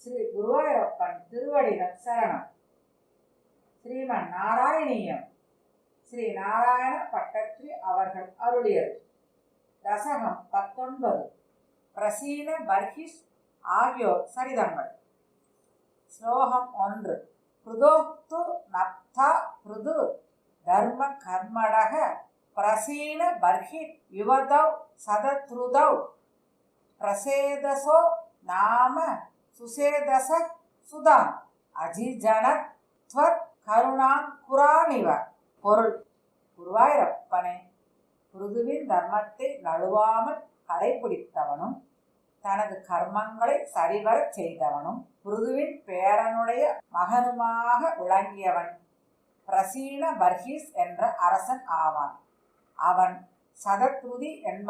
ஸ்ரீ குருவாயூரப்பன் திருவடிகள் சரணம். ஸ்ரீமன் நாராயணீயம் ஸ்ரீ நாராயண பட்டத்ரி அவர்கள் அருளியது. தசகம் 19. பிரசீன பர்ஹிஸ் ஆகியோர் சரிதங்கள். ஸ்லோகம் 1. ப்ருதோக்து நப்தா ப்ருது தர்ம கர்மடக பிரசீன பர்ஹித் யுவதௌ சதத்ருதௌ பிரசேதசோ நாம சுசேதச சுதாம் அஜிஜனத் த்வத் கருணாங்குரானிவ. பொருள்: குருவாயூரப்பனே, பிருதுவின் தர்மத்தை நழுவாமல் கடைபிடித்தவனும் தனது கர்மங்களை சரிவரச் செய்தவனும் பிருதுவின் பேரனுடைய மகனுமாக விளங்கியவன் பிரசீன பர்ஹிஸ் என்ற அரசன் ஆவான். அவன் சதத்ருதி என்ப